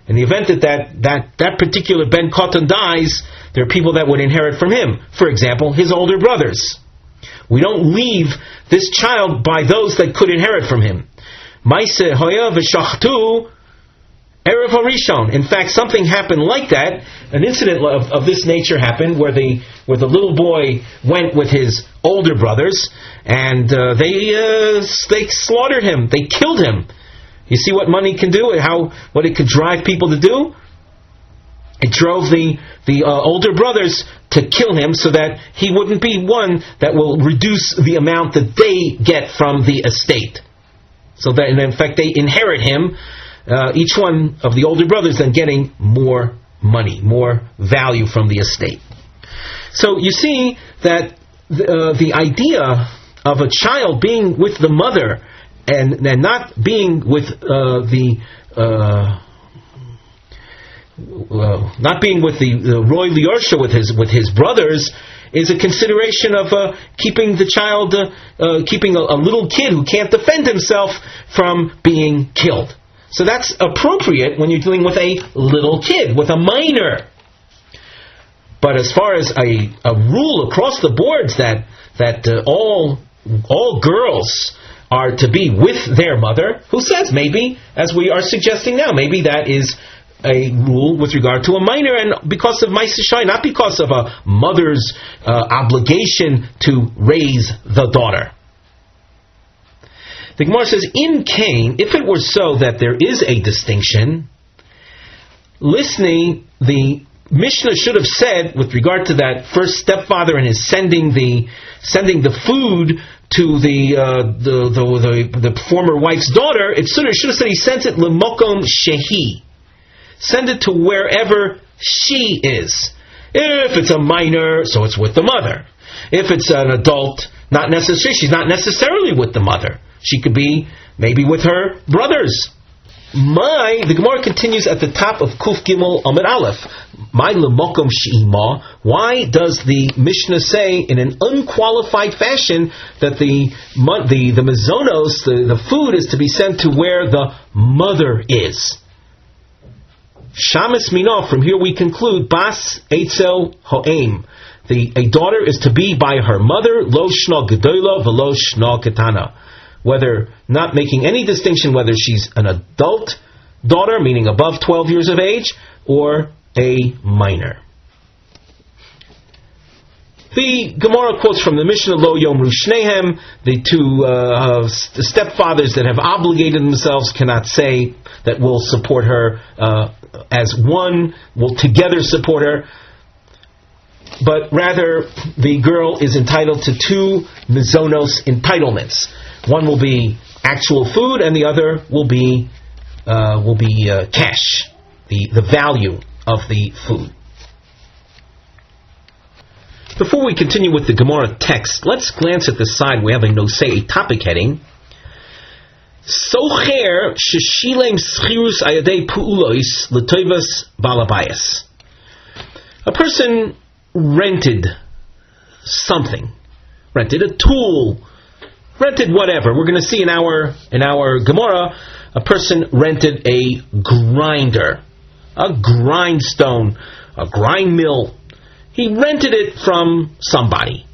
In the event that particular Ben Kotan dies, there are people that would inherit from him. For example, his older brothers. We don't leave this child by those that could inherit from him. Maise hoya v'shachtu erev harishon. In fact, something happened like that. An incident of this nature happened where the little boy went with his older brothers, and they slaughtered him. They killed him. You see what money can do, what it could drive people to do? It drove the older brothers to kill him so that he wouldn't be one that will reduce the amount that they get from the estate. So that, in fact, they inherit him, each one of the older brothers then getting more money, more value from the estate. So you see that the idea of a child being with the mother and not being with the Roy Liorsha with his brothers is a consideration of keeping the child, keeping a little kid who can't defend himself from being killed. So that's appropriate when you're dealing with a little kid, with a minor. But as far as a rule across the boards that all girls are to be with their mother, who says? Maybe, as we are suggesting now, maybe that is a rule with regard to a minor, and because of Ma'aseh Shai, not because of a mother's obligation to raise the daughter. The Gemara says, in Cain, if it were so that there is a distinction, listening, the Mishnah should have said, with regard to that first stepfather and his sending the food to the former wife's daughter, it should have said he sent it lemokom shehi. Send it to wherever she is. If it's a minor, so it's with the mother. If it's an adult, not necessarily. She's not necessarily with the mother. She could be maybe with her brothers. The Gemara continues at the top of Kuf Gimel Amid Aleph. My lemokom she'ima. Why does the Mishnah say in an unqualified fashion that the mazonos, the food, is to be sent to where the mother is? Shamis Minah. From here we conclude Bas Eitzel Ho'em. A daughter is to be by her mother, Lo Shna Gedola V'Lo Shna Ketana. Whether, not making any distinction whether she's an adult daughter, meaning above 12 years of age, or a minor. The Gemara quotes from the Mishnah, Lo Yomru Shnehem, the two stepfathers that have obligated themselves cannot say that we'll support her as one, will together support her, but rather the girl is entitled to two mizonos entitlements. One will be actual food, and the other will be cash, the value of the food. Before we continue with the Gemara text, let's glance at the side. We have a nosei, a topic heading. Socher sheshilem schirus ayadei puulois l'toivas balabayas. A person rented something, rented a tool, rented whatever. We're going to see in our Gemara, a person rented a grinder, a grindstone, a grind mill. He rented it from somebody.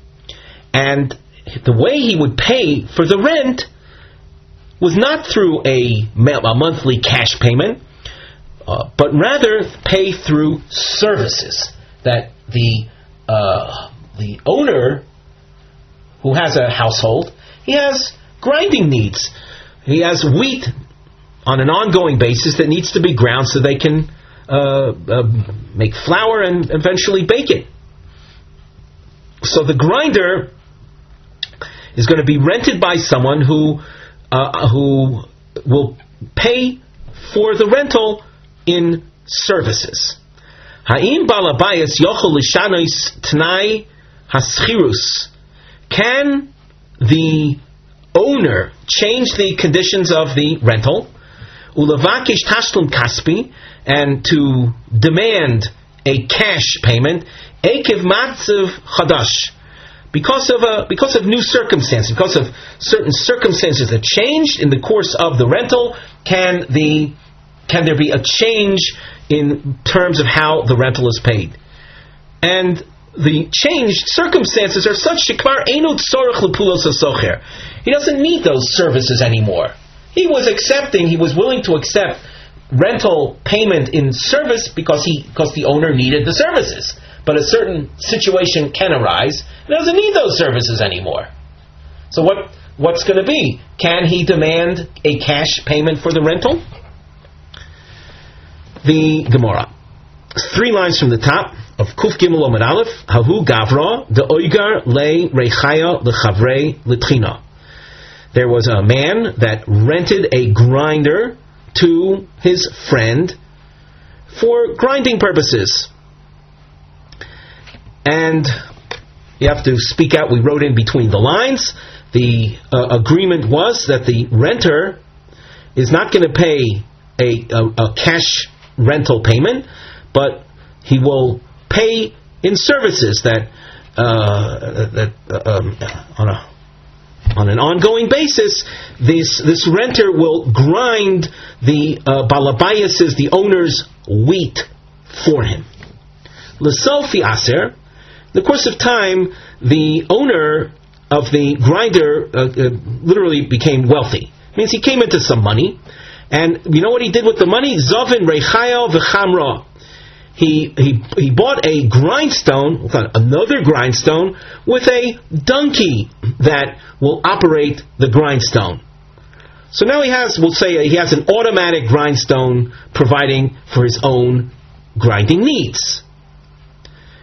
And the way he would pay for the rent was not through a monthly cash payment, but rather pay through services that the owner, who has a household, he has grinding needs. He has wheat on an ongoing basis that needs to be ground so they can make flour and eventually bake it. So the grinder is going to be rented by someone who will pay for the rental in services. Ha'im balabayas yochel lishanois tnai haschirus. Can the owner change the conditions of the rental, ulavakish tashlum kaspi, and to demand a cash payment, ekev matzav chadash, because of new circumstances, because of certain circumstances that changed in the course of the rental, can there be a change in terms of how the rental is paid? And the changed circumstances are such shekvar eino tzorach lepulos hasocher. He doesn't need those services anymore. He was willing to accept rental payment in service because the owner needed the services. But a certain situation can arise, he doesn't need those services anymore. So what's going to be? Can he demand a cash payment for the rental? The Gemara, 3 lines from the top of Kuf Gimel Omid Aleph, Hahu Gavra de Oigar le Reichaya leChavrei Litchina. There was a man that rented a grinder to his friend for grinding purposes. And you have to speak out. We wrote in between the lines. The agreement was that the renter is not going to pay a cash rental payment, but he will pay in services that on an ongoing basis, this renter will grind the balabayas, the owner's wheat, for him. L'sofi aser. In the course of time, the owner of the grinder literally became wealthy. It means he came into some money, and you know what he did with the money? Zovin reichaya v'chamra. He bought a grindstone, another grindstone, with a donkey that will operate the grindstone. So now he has an automatic grindstone providing for his own grinding needs.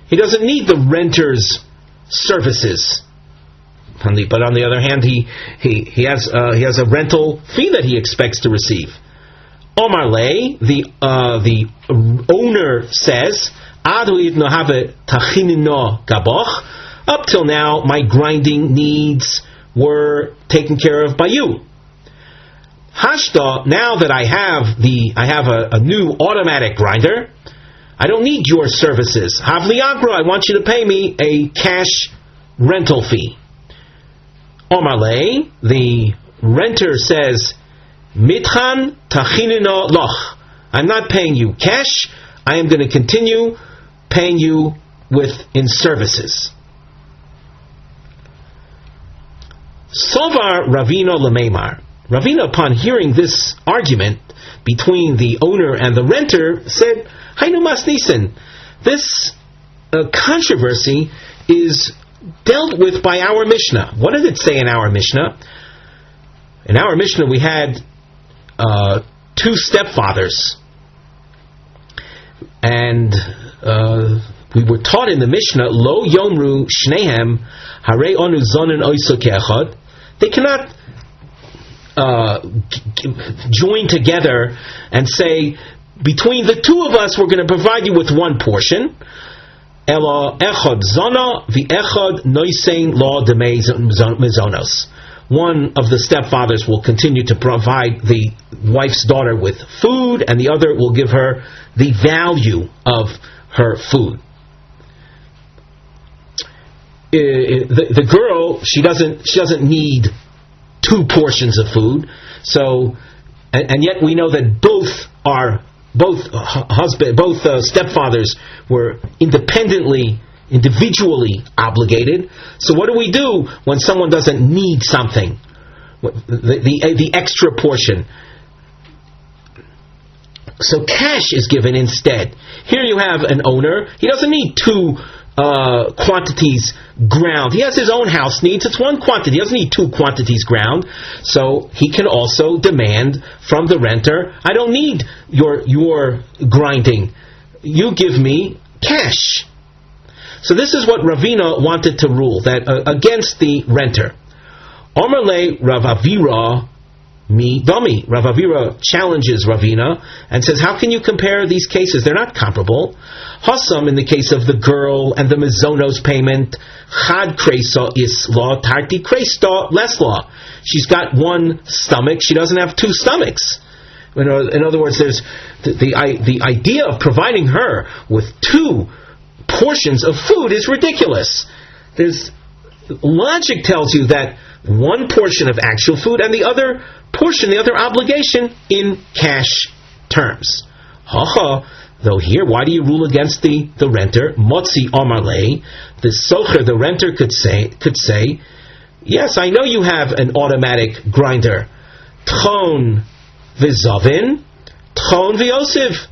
He doesn't need the renter's services. But on the other hand, he has a rental fee that he expects to receive. Omar Le, the owner says, up till now, my grinding needs were taken care of by you. Hashta, now that I have a new automatic grinder, I don't need your services. Havli agra, I want you to pay me a cash rental fee. Omarle, the renter says, Mitchan tachinina loch. I'm not paying you cash. I am going to continue paying you in services. Sovar Ravina Lameimar. Ravina, upon hearing this argument between the owner and the renter, said, Hainu mas nisan. This controversy is dealt with by our Mishnah. What did it say in our Mishnah? In our Mishnah we had two stepfathers. And we were taught in the Mishnah, Lo Yomru Shnehem Harei Onu Zonin Oiso Ke'echad. They cannot join together and say, between the two of us, we're going to provide you with one portion. Ela echad zona v'echad noisein lo demei mezonos. One of the stepfathers will continue to provide the wife's daughter with food, and the other will give her the value of her food. The girl, she doesn't need two portions of food. So, and yet we know that both stepfathers were individually obligated. So what do we do when someone doesn't need something? The extra portion. So cash is given instead. Here you have an owner. He doesn't need two quantities ground. He has his own house needs. It's one quantity. He doesn't need two quantities ground. So he can also demand from the renter, I don't need your grinding. You give me cash. So this is what Ravina wanted to rule, that against the renter. Omerle Rav Avira mi dami. Rav Avira challenges Ravina and says, how can you compare these cases? They're not comparable. Hassam, in the case of the girl and the mezonos payment, chad kresa is law, tarti kresta less law. She's got one stomach, she doesn't have two stomachs. In other words, there's the idea of providing her with two portions of food is ridiculous. Logic tells you that one portion of actual food and the other portion, the other obligation, in cash terms. Though here, why do you rule against the renter? Motzi Omarle, the socher, the renter could say, yes, I know you have an automatic grinder. Tchon v'zavin, tchon v'yosiv.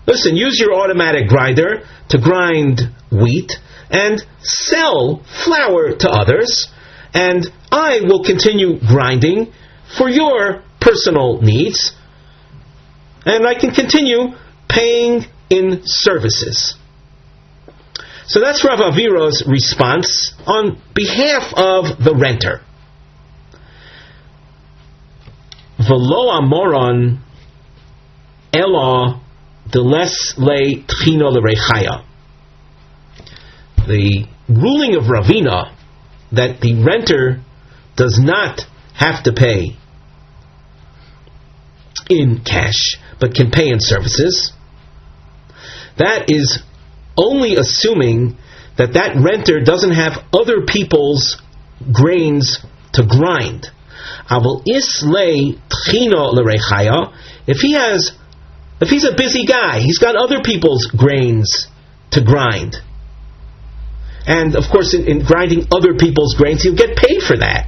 Listen, use your automatic grinder to grind wheat and sell flour to others, and I will continue grinding for your personal needs, and I can continue paying in services. So that's Rav Avira's response on behalf of the renter. V'lo amoron ela deles le tchino l'rechaya. The ruling of Ravina that the renter does not have to pay in cash, but can pay in services, that is only assuming that renter doesn't have other people's grains to grind. Aval islay tchino l'rechaya. If he's a busy guy, he's got other people's grains to grind. And of course, in grinding other people's grains, he'll get paid for that.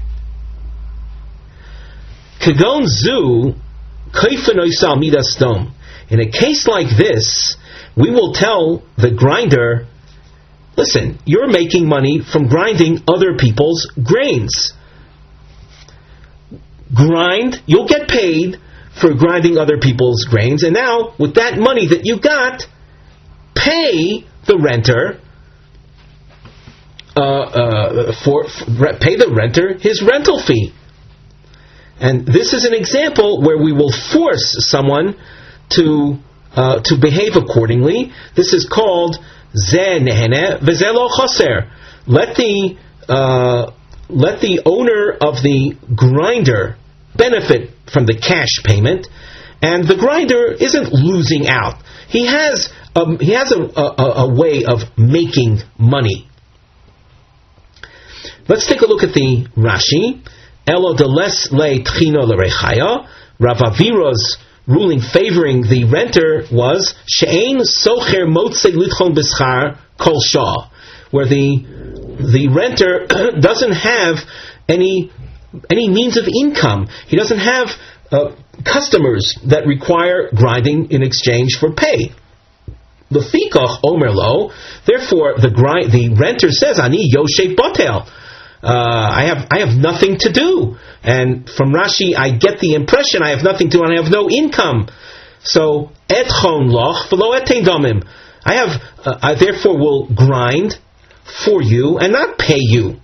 Kagon zu kaifanoisal midastom. In a case like this, we will tell the grinder, listen, you're making money from grinding other people's grains. Grind, you'll get paid for grinding other people's grains, and now, with that money that you got, pay the renter pay the renter his rental fee. And this is an example where we will force someone to behave accordingly. This is called Ze Nehene V'Ze Lo Chaser. Let the owner of the grinder benefit from the cash payment, and the grinder isn't losing out. He has a way of making money. Let's take a look at the Rashi. Elo deles le tchino l'rechaya. Rav Avira's ruling favoring the renter was she'ein socher motzei litchon b'schar kol shah, where the renter doesn't have any means of income. He doesn't have customers that require grinding in exchange for pay. Lefikach omer lo. Therefore, the renter says, "Ani yoshev batel." I have nothing to do, and from Rashi I get the impression I have nothing to do and I have no income. So etchon loch v'lo etein damim. I therefore will grind for you and not pay you.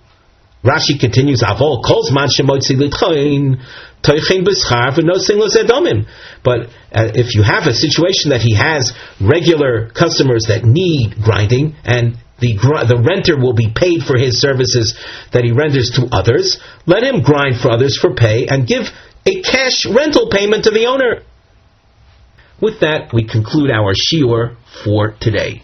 Rashi continues, Avol kol zman shemotzi litchain toichein b'schar v'nosing l'zedamim. But if you have a situation that he has regular customers that need grinding, and the renter will be paid for his services that he renders to others, let him grind for others for pay and give a cash rental payment to the owner. With that, we conclude our shiur for today.